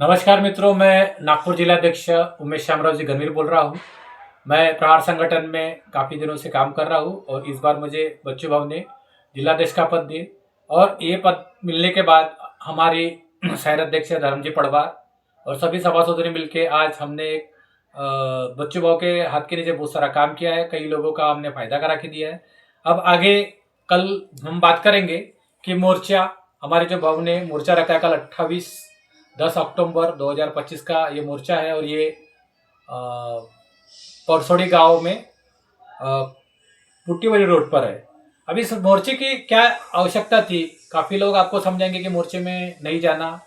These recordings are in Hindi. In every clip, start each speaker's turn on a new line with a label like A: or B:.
A: नमस्कार मित्रों, मैं नागपुर जिलाध्यक्ष उमेश श्यामराव जी गणवीर बोल रहा हूँ। मैं प्रहार संगठन में काफ़ी दिनों से काम कर रहा हूँ और इस बार मुझे बच्चू भाव ने जिलाध्यक्ष का पद दिए और ये पद मिलने के बाद हमारे शहर अध्यक्ष धर्मजी पड़वार और सभी सभासदों ने मिलकर आज हमने एक बच्चू भाव के हाथ के नीचे बहुत सारा काम किया है। कई लोगों का हमने फायदा करा के दिया है। अब आगे कल हम बात करेंगे कि मोर्चा, हमारे जो भाव ने मोर्चा रखा है कल 10 अक्टूबर 2025 का ये मोर्चा है और ये परसोड़ी गांव में पुट्टीवाली रोड पर है। अभी इस मोर्चे की क्या आवश्यकता थी? काफ़ी लोग आपको समझाएंगे कि मोर्चे में नहीं जाना।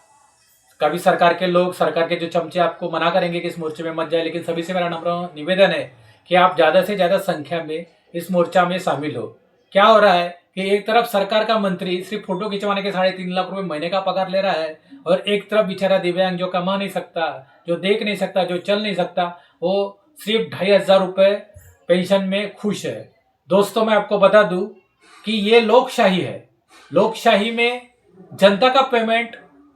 A: कभी सरकार के लोग, सरकार के जो चमचे आपको मना करेंगे कि इस मोर्चे में मत जाए, लेकिन सभी से मेरा नम्र निवेदन है कि आप ज़्यादा से ज़्यादा संख्या में इस मोर्चा में शामिल हो। क्या हो रहा है कि एक तरफ सरकार का मंत्री सिर्फ फोटो खिंचवाने के 3.5 लाख रुपए महीने का पगार ले रहा है और एक तरफ बेचारा दिव्यांग जो कमा नहीं सकता, जो देख नहीं सकता, जो चल नहीं सकता, वो सिर्फ 2,500 रुपये पेंशन में खुश है। दोस्तों, मैं आपको बता दूं कि ये लोकशाही है। लोकशाही में जनता का पेमेंट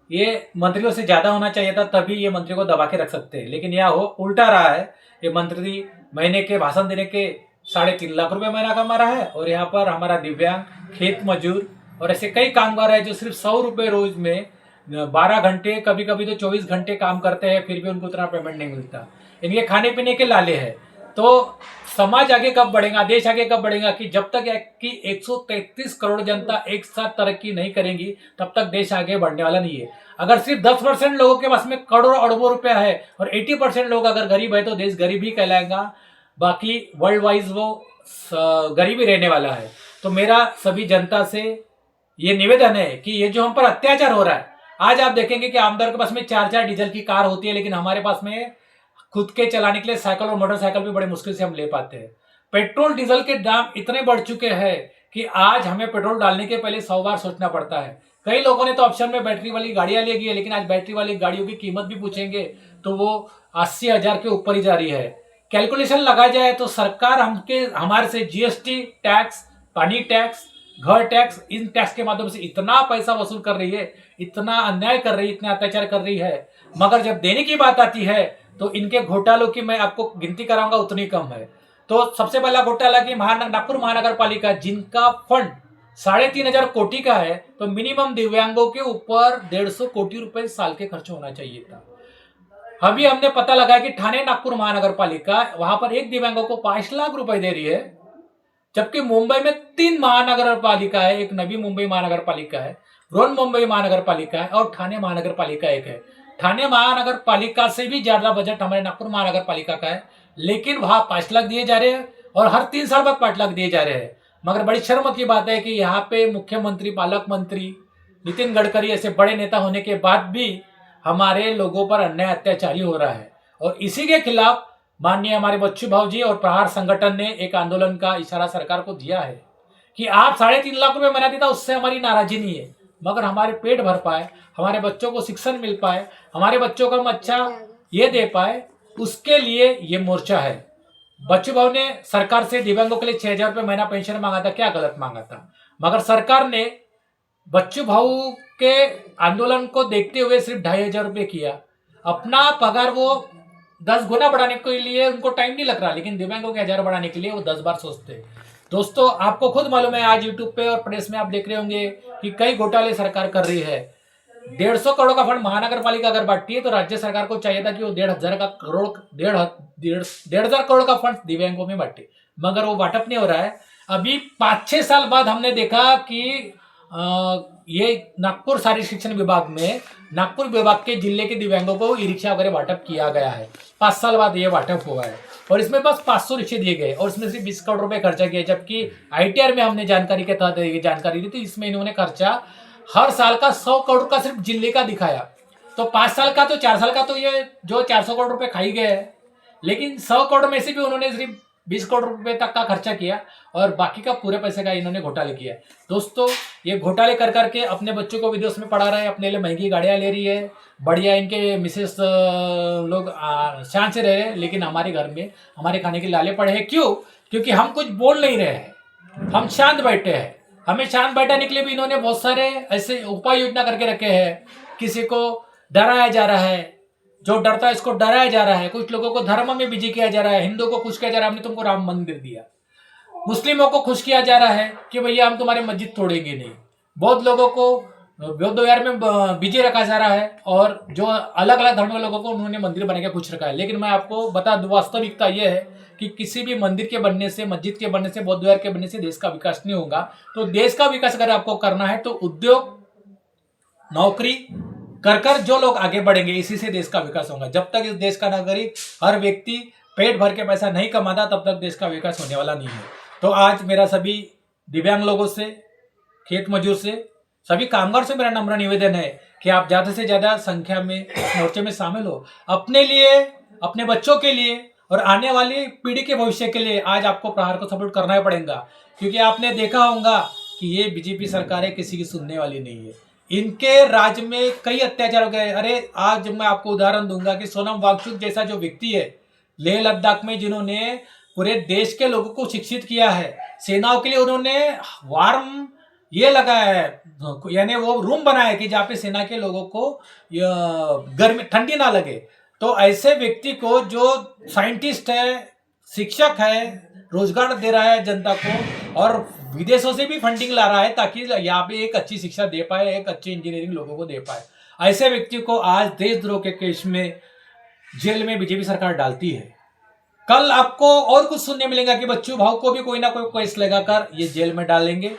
A: ये मंत्रियों से ज़्यादा होना चाहिए था, तभी ये मंत्री को दबा के रख सकते हैं। लेकिन यह हो उल्टा रहा है। ये मंत्री महीने के भाषण देने के 3.5 लाख रुपए महीना कमा रहा है और यहाँ पर हमारा दिव्यांग, खेत मजदूर और ऐसे कई कामगार है जो सिर्फ 100 रुपये रोज में 12 घंटे, कभी कभी तो 24 घंटे काम करते हैं, फिर भी उनको उतना पेमेंट नहीं मिलता। इनके खाने पीने के लाले हैं। तो समाज आगे कब बढ़ेगा, देश आगे कब बढ़ेगा कि जब तक कि 133 करोड़ जनता एक साथ तरक्की नहीं करेंगी तब तक देश आगे बढ़ने वाला नहीं है। अगर सिर्फ 10% लोगों के पास में करोड़ों अरबों रुपया है और 80% लोग अगर गरीब है तो देश गरीब ही कहलाएगा, बाकी वर्ल्ड वाइज वो गरीब ही रहने वाला है। तो मेरा सभी जनता से ये निवेदन है कि ये जो हम पर अत्याचार हो रहा है, आज आप देखेंगे कि आमदार के पास में 4 डीजल की कार होती है, लेकिन हमारे पास में खुद के चलाने के लिए साइकिल और मोटरसाइकिल भी बड़े मुश्किल से हम ले पाते हैं। पेट्रोल डीजल के दाम इतने बढ़ चुके हैं कि आज हमें पेट्रोल डालने के पहले 100 बार सोचना पड़ता है। कई लोगों ने तो ऑप्शन में बैटरी वाली गाड़ियां ले गई है, लेकिन आज बैटरी वाली गाड़ियों की कीमत भी पूछेंगे तो वो 80,000 के ऊपर ही जा रही है। कैलकुलेशन लगा जाए तो सरकार हमारे से जीएसटी टैक्स, पानी टैक्स, घर टैक्स, इन टैक्स के माध्यम से इतना पैसा वसूल कर रही है, इतना अन्याय कर रही है, इतना अत्याचार कर रही है, मगर जब देने की बात आती है तो इनके घोटालों की मैं आपको गिनती कराऊंगा उतनी कम है। तो सबसे पहला घोटाला कि नागपुर महानगर पालिका, जिनका फंड 3,500 कोटी का है, तो मिनिमम दिव्यांगों के ऊपर 150 कोटी रुपए साल के खर्च होना चाहिए था। अभी हमने पता लगाया कि ठाणे नागपुर महानगर पालिका वहां पर एक दिव्यांगों को 5 लाख रुपए दे रही है, जबकि मुंबई में 3 महानगर पालिका है। एक नवी मुंबई महानगर पालिका है, बृहन मुंबई महानगर पालिका है और ठाणे महानगर पालिका एक है। ठाणे महानगर पालिका से भी ज्यादा बजट हमारे नागपुर महानगर पालिका का है, लेकिन वहां 5 लाख दिए जा रहे हैं और हर 3 साल बाद 5 लाख दिए जा रहे हैं। मगर बड़ी शर्म की बात है कि यहाँ पे मुख्यमंत्री, पालक मंत्री नितिन गडकरी ऐसे बड़े नेता होने के बाद भी हमारे लोगों पर अन्याय अत्याचारी हो रहा है और इसी के खिलाफ माननीय हमारे बच्चू भाव जी और प्रहार संगठन ने एक आंदोलन का इशारा सरकार को दिया है कि आप 3.5 लाख रुपए मना देता, उससे हमारी नाराजी नहीं है, मगर हमारे पेट भर पाए, हमारे बच्चों को शिक्षण मिल पाए, हमारे बच्चों को हम अच्छा ये दे पाए, उसके लिए ये मोर्चा है। बच्चू भाव ने सरकार से दिव्यांगों के लिए 6,000 रुपये महीना पेंशन मांगा था। क्या गलत मांगा था? मगर सरकार ने बच्चू भाव के आंदोलन को देखते हुए सिर्फ 2,500 रुपये किया। अपना पगार वो 10 गुना बढ़ाने के लिए उनको टाइम नहीं लग रहा, लेकिन दिव्यांगों के 1,000 बढ़ाने के लिए वो 10 बार सोचते हैं। दोस्तों, आपको खुद मालूम है, आज यूट्यूब पे और प्रेस में आप देख रहे होंगे कि कई घोटाले सरकार कर रही है। 150 करोड़ का फंड महानगर पालिका अगर बांटती है तो राज्य सरकार को चाहिए था कि वो 1,500 करोड़ का फंड दिव्यांगों में बांटे, मगर वो वाटअप नहीं हो रहा है। अभी 5-6 साल बाद हमने देखा कि ये नागपुर शारीरिक शिक्षण विभाग में नागपुर विभाग के जिले के दिव्यांगों को ई रिक्शा वगैरह वाटअप किया गया है। 5 साल बाद ये वाटअप हुआ है और इसमें बस 500 रिक्शे दिए गए और इसमें सिर्फ 20 करोड़ रुपए खर्चा किया, जबकि आईटीआर में हमने जानकारी के तहत ये जानकारी दी थी, इसमें इन्होंने खर्चा हर साल का 100 करोड़ का सिर्फ जिले का दिखाया। तो 5 साल का, तो 4 साल का तो ये जो 400 करोड़ रुपए खाई गए है, लेकिन 100 करोड़ में से भी उन्होंने सिर्फ 20 करोड़ रुपए तक का खर्चा किया और बाकी का पूरे पैसे का इन्होंने घोटाले किया। दोस्तों, ये घोटाले कर करके अपने बच्चों को विदेश में पढ़ा रहे हैं, अपने लिए महंगी गाड़ियां ले रही है, बढ़िया इनके मिसेस लोग शान से रह रहे हैं, लेकिन हमारे घर में हमारे खाने के लाले पड़े हैं। क्यों? क्योंकि हम कुछ बोल नहीं रहे हैं, हम शांत बैठे हैं। हमें शांत बैठाने के लिए भी इन्होंने बहुत सारे ऐसे उपाय योजना करके रखे हैं। किसी को डराया जा रहा है, जो डरता है इसको डराया जा रहा है, कुछ लोगों को धर्म में बिजी किया जा रहा है, हिंदुओं को खुश किया जा रहा है हमने तुमको राम मंदिर दिया, मुस्लिमों को खुश किया जा रहा है कि भैया हम तुम्हारी मस्जिद तोड़ेंगे नहीं, बौद्ध लोगों को बौद्ध विहार में बिजी रखा जा रहा है, और जो अलग अलग धर्म के लोगों को उन्होंने मंदिर बना के खुश रखा है। लेकिन मैं आपको बता दूं, वास्तविकता यह है कि किसी भी मंदिर के बनने से, मस्जिद के बनने से, बौद्ध विहार के बनने से देश का विकास नहीं होगा। तो देश का विकास अगर आपको करना है तो उद्योग, नौकरी कर कर जो लोग आगे बढ़ेंगे, इसी से देश का विकास होगा। जब तक इस देश का नागरिक, हर व्यक्ति पेट भर के पैसा नहीं कमाता, तब तक देश का विकास होने वाला नहीं है। तो आज मेरा सभी दिव्यांग लोगों से, खेत मजदूर से, सभी कामगार से मेरा नम्र निवेदन है कि आप ज्यादा से ज्यादा संख्या में मोर्चे में शामिल हो, अपने लिए, अपने बच्चों के लिए और आने वाली पीढ़ी के भविष्य के लिए। आज आपको प्रहार को सपोर्ट करना ही पड़ेगा, क्योंकि आपने देखा होगा कि ये बीजेपी सरकारें किसी की सुनने वाली नहीं है। इनके राज्य में कई अत्याचार हो गए। अरे आज मैं आपको उदाहरण दूंगा कि सोनम वांगचुक जैसा जो व्यक्ति है लेह लद्दाख में, जिन्होंने पूरे देश के लोगों को शिक्षित किया है, सेनाओं के लिए उन्होंने वार्म ये लगाया है, यानी वो रूम बनाया है कि जहाँ पे सेना के लोगों को गर्मी ठंडी ना लगे। तो ऐसे व्यक्ति को, जो साइंटिस्ट है, शिक्षक है, रोजगार दे रहा है जनता को, और विदेशों से भी फंडिंग ला रहा है ताकि यहाँ पे एक अच्छी शिक्षा दे पाए, एक अच्छी इंजीनियरिंग लोगों को दे पाए, ऐसे व्यक्ति को आज देशद्रोह के केस में जेल में बीजेपी सरकार डालती है। कल आपको और कुछ सुनने मिलेगा कि बच्चू भाव को भी कोई ना कोई केस लगाकर ये जेल में डालेंगे,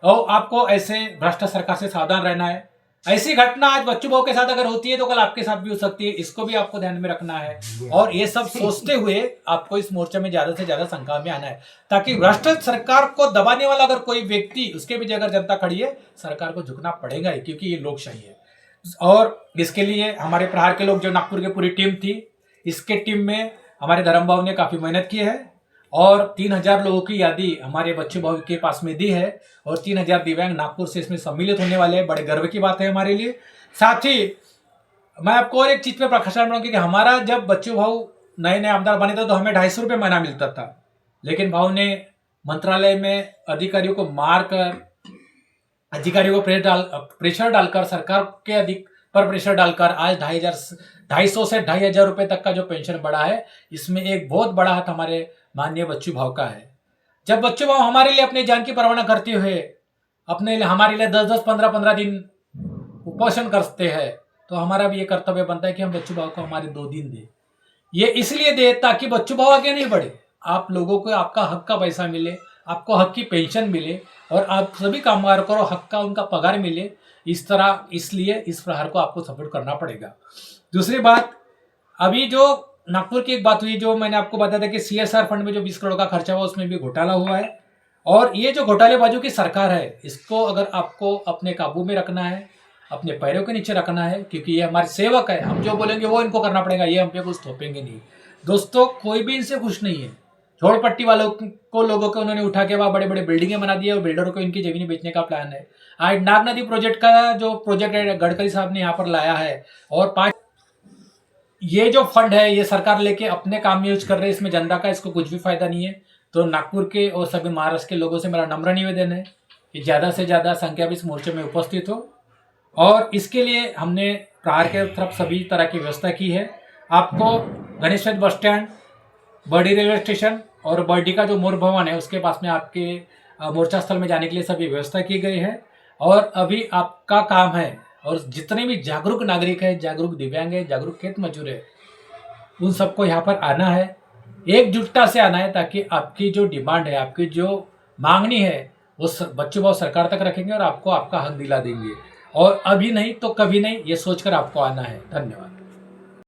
A: और आपको ऐसे भ्रष्ट सरकार से सावधान रहना है। ऐसी घटना आज बच्चू भाव के साथ अगर होती है तो कल आपके साथ भी हो सकती है, इसको भी आपको ध्यान में रखना है। और ये सब सोचते हुए आपको इस मोर्चे में ज्यादा से ज्यादा संख्या में आना है, ताकि भ्रष्ट सरकार को दबाने वाला अगर कोई व्यक्ति, उसके भी अगर जनता खड़ी है, सरकार को झुकना पड़ेगा ही, क्योंकि ये लोकशाही है। और इसके लिए हमारे प्रहार के लोग, जो नागपुर की पूरी टीम थी, इसके टीम में हमारे धर्म भाव ने काफी मेहनत की है, और 3000 लोगों की यादी हमारे बच्चू भाव के पास में दी है, और 3000 दिव्यांग नागपुर से इसमें सम्मिलित होने वाले हैं। बड़े गर्व की बात है हमारे लिए। साथ ही मैं आपको और एक चीज पे प्रकाश डालूंगा कि हमारा जब बच्चू भाव नए नए आमदार बने थे तो हमें 250 रुपये महीना मिलता था, लेकिन भाव ने मंत्रालय में अधिकारियों को मारकर, अधिकारियों को प्रेशर डालकर, सरकार के अधिक पर प्रेशर डालकर आज 250 से 2500 रुपये तक का जो पेंशन बढ़ा है, इसमें एक बहुत बड़ा हाथ हमारे माननीय बच्चू भाव का है। जब बच्चू भाव हमारे लिए अपनी जान की परवाह करते हुए अपने लिए, हमारे लिए 10-10, 15-15 दिन उपोषण करते हैं, तो हमारा भी ये कर्तव्य बनता है कि हम बच्चू भाव को हमारे 2 दिन दे। ये इसलिए दे ताकि बच्चू भाव आगे नहीं बढ़े, आप लोगों को आपका हक का पैसा मिले, आपको हक की पेंशन मिले, और आप सभी कामगारों को हक का उनका पगार मिले। इस तरह, इसलिए इस प्रहार को आपको सपोर्ट करना पड़ेगा। दूसरी बात, अभी जो नागपुर की एक बात हुई, जो मैंने आपको बताया था कि CSR फंड में जो 20 करोड़ का खर्चा हुआ, उसमें भी घोटाला हुआ है। और ये जो घोटालेबाजों की सरकार है, इसको अगर आपको अपने काबू में रखना है, अपने पैरों के नीचे रखना है, क्योंकि ये हमारे सेवक है, हम जो बोलेंगे वो इनको करना पड़ेगा, ये हम पे कुछ थोपेंगे नहीं। दोस्तों, कोई भी इनसे खुश नहीं है। झोड़पट्टी वालों को, लोगों को उन्होंने उठा के वहाँ बड़े बड़े बिल्डिंगें बना दी है, और बिल्डरों को इनकी जमीन बेचने का प्लान है। आज नाग नदी प्रोजेक्ट का जो प्रोजेक्ट है, गडकरी साहब ने यहाँ पर लाया है, और 5 ये जो फंड है ये सरकार लेके अपने काम में यूज कर रही है, इसमें जनता का इसको कुछ भी फायदा नहीं है। तो नागपुर के और सभी महाराष्ट्र के लोगों से मेरा नम्र निवेदन है कि ज़्यादा से ज़्यादा संख्या में इस मोर्चे में उपस्थित हो, और इसके लिए हमने प्रहार के तरफ सभी तरह की व्यवस्था की है। आपको Ganesh bus stand, Bardi railway station और बर्डी का जो मोर भवन है, उसके पास में आपके मोर्चा स्थल में जाने के लिए सभी व्यवस्था की गई है। और अभी आपका काम है, और जितने भी जागरूक नागरिक है, जागरूक दिव्यांग है, जागरूक खेत मजदूर है, उन सबको यहाँ पर आना है, एकजुटता से आना है, ताकि आपकी जो डिमांड है, आपकी जो मांगनी है, वो बच्चू भाव सरकार तक रखेंगे और आपको आपका हक दिला देंगे। और अभी नहीं तो कभी नहीं, ये सोचकर आपको आना है। धन्यवाद।